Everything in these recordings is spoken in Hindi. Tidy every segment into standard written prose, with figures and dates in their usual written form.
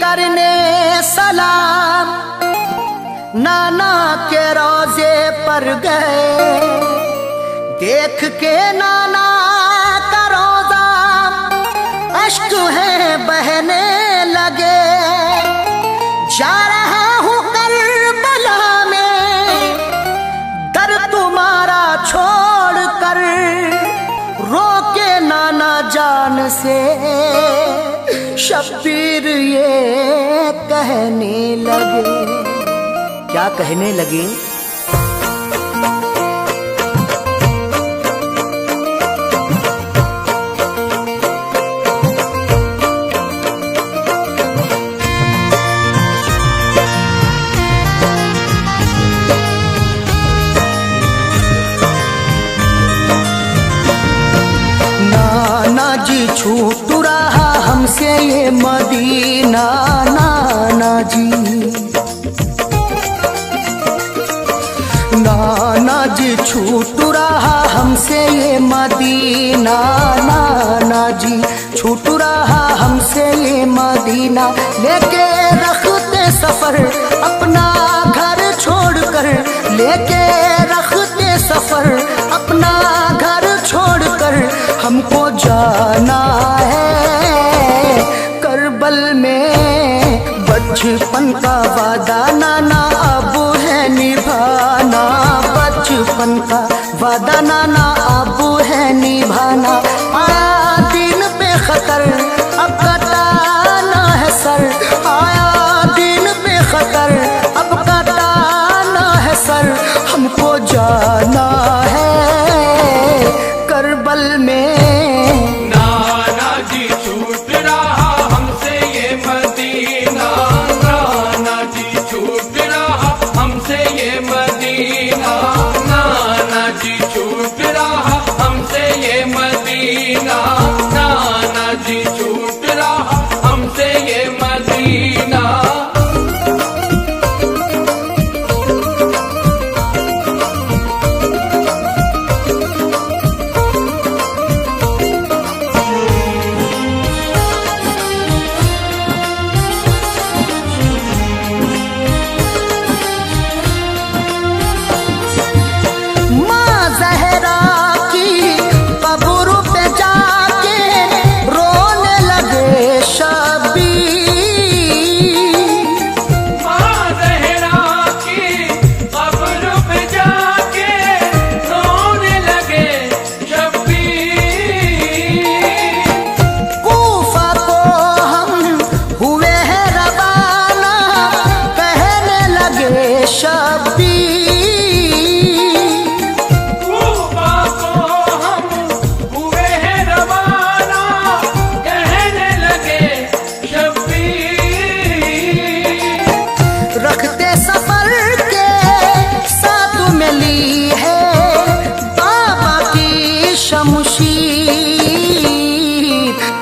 करने सलाम नाना के रोजे पर गए। देख के नाना का रोजा अश्क है बहने लगे। जा रहा हूँ करबला में दर तुम्हारा छोड़ कर, रो के नाना जान से शब्बीर ये कहने लगे। क्या कहने लगे? नाना जी छूट रहा हमसे ये मदीना, नाना जी। नाना जी छूट रहा हमसे ये मदीना, नाना जी छूट रहा हमसे ये मदीना। लेके रखते सफर अपना घर छोड़कर, लेके रखते सफर अपना घर छोड़कर, हमको जाना है करबल में। बचपन का वादा नाना अब है निभाना, बचपन का वादा नाना अब है निभाना। आया दिन पे खतर अब कटाना है सर, आया दिन पे खतर अब कटाना है सर। हमको जाना है करबल में।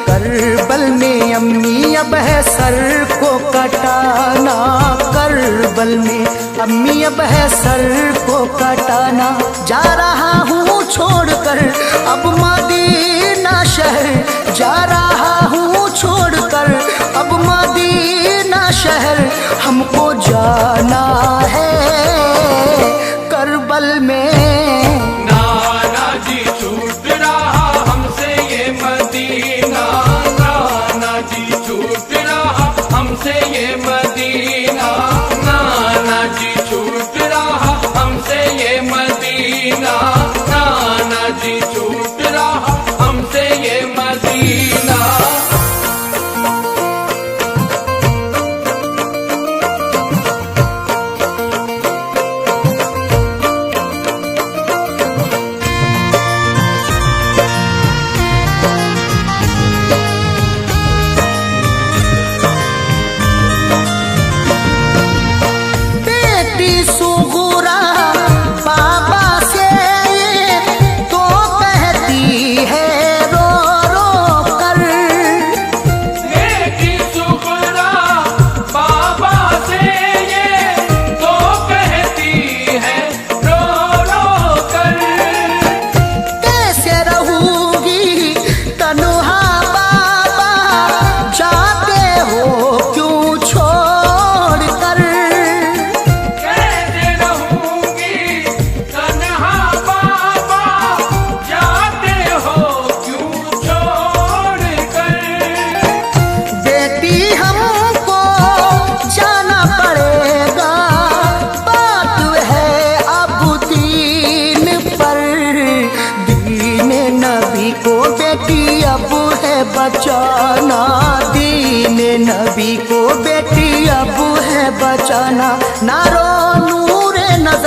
करबल में अम्मी अब है सर को कटाना, करबल में अम्मी अब है सर को कटाना। जा रहा हूँ छोड़कर अब मदीना शहर, जा रहा हूँ छोड़कर अब मदीना शहर। हमको जाना है करबल में। हमसे ये मदीना, नाना जी छूट रहा हमसे ये मदीना, नाना जी छूट रहा हमसे ये मदीना।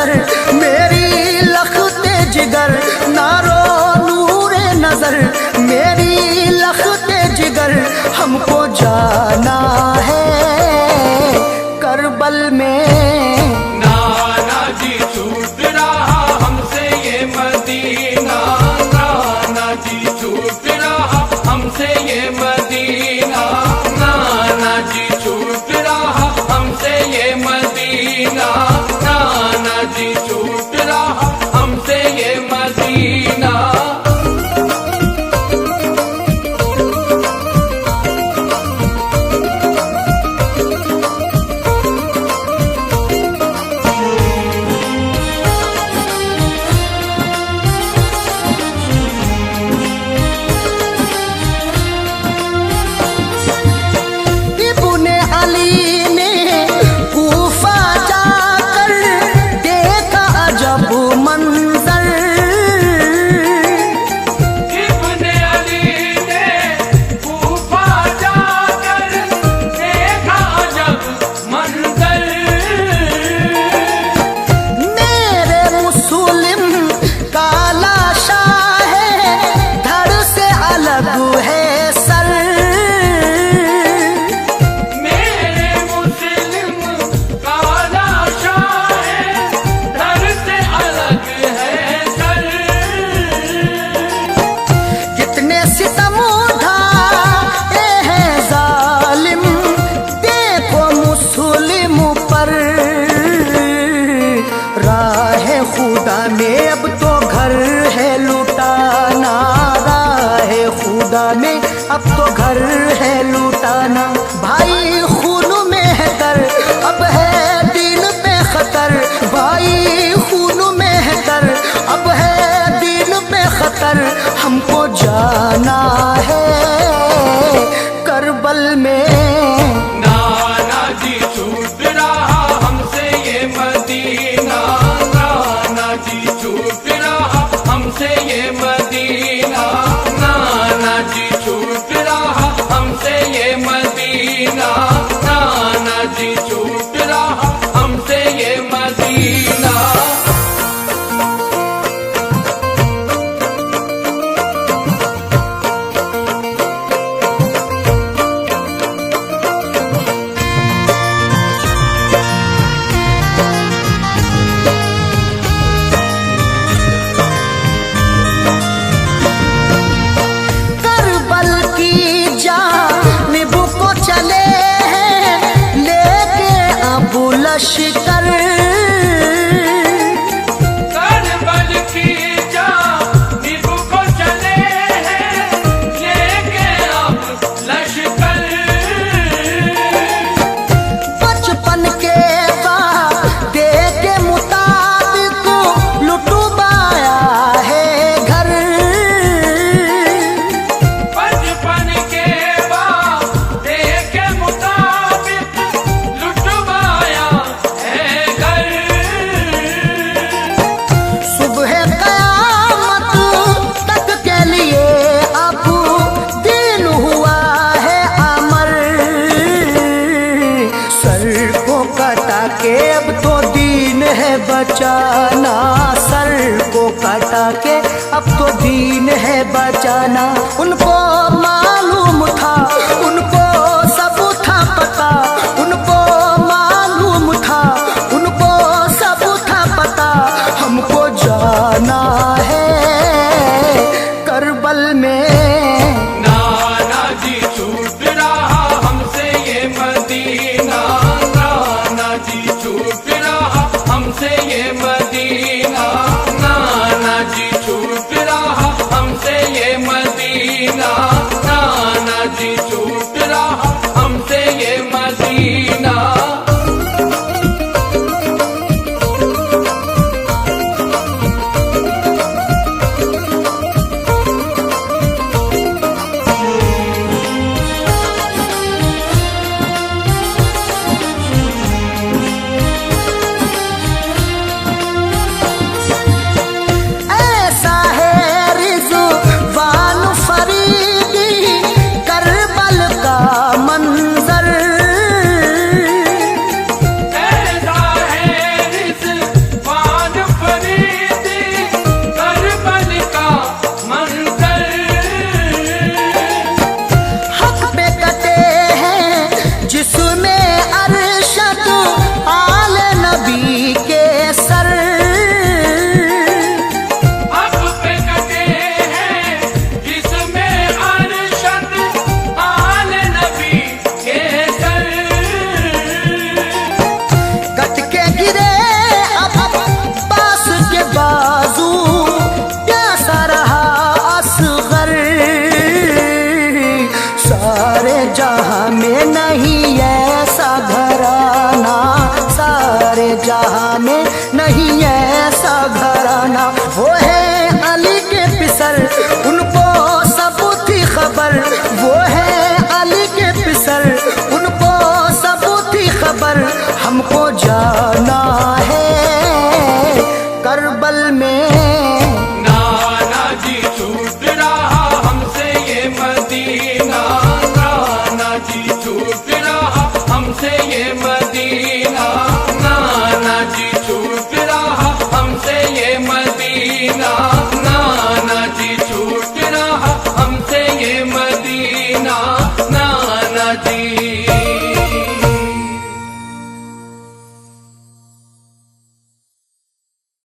नजर मेरी लखते जिगर, नारो नूरे नजर मेरी लखते जिगर, हमको जाना है करबल में। नाना जी छूट रहा हमसे ये मदीना, नाना जी छूट रहा हमसे ये मदीना, नाना जी छूट रहा हमसे ये मदीना, नाना जी छूट रहा हमसे ये मदीना। इब्ने अली ने कूफा जाकर देखा अजब मंजर, इब्ने अली ने कूफा जाकर देखा अजब मंजर, मेरे मुस्लिम काला शाह है, धड़ से अलग है सर, मेरे मुस्लिम काला शाह है, धड़ से अलग है सर। कितने सितम उठाए हैं जालिम, देखो मुस्लिम पर, राह खुदा में अब तो घर है लुटाना, राह खुदा में अब तो घर है लुटाना, भाई खून में है दर अब है दिल पे खतर, भाई खून में है दर अब है दिल पे खतर, हमको जाना है करबल में। नाना जी छूट रहा हमसे ये मदीना, नाना जी छूट रहा हमसे ये मदीना, नाना जी छूट रहा हमसे ये मदीना, नाना जी छूट रहा हमसे ये मदीना। करबल की जानिब को चले हैं लेके अबू लश्कर, करबल की जानिब को चले हैं लेके अब लश्कर, बचपन के वादे के मुताबिक लुटवाया है घर, बचपन के वादे के मुताबिक लुटवाया है घर। सुबह कयामत तक के लिए अब दिन हुआ है अमर, सर को कटा के अब तो दीन है बचाना, सर को कटा के अब तो दीन है बचाना, उनको मालूम था उनको सब था पता, उनको मालूम था उनको सब था पता, हमको जाना है करबल में। नाना जी छूट रहा हमसे ये मदीना, नाना जी छूट रहा हमसे ये मदीना, नाना जी छूट रहा हमसे ये मदीना, नाना जी छूट रहा जहां में नहीं ऐसा घराना। वो है अली के पिसर, उनको सब थी खबर। वो है अली के पिसर, उनको सब थी खबर। हमको जाना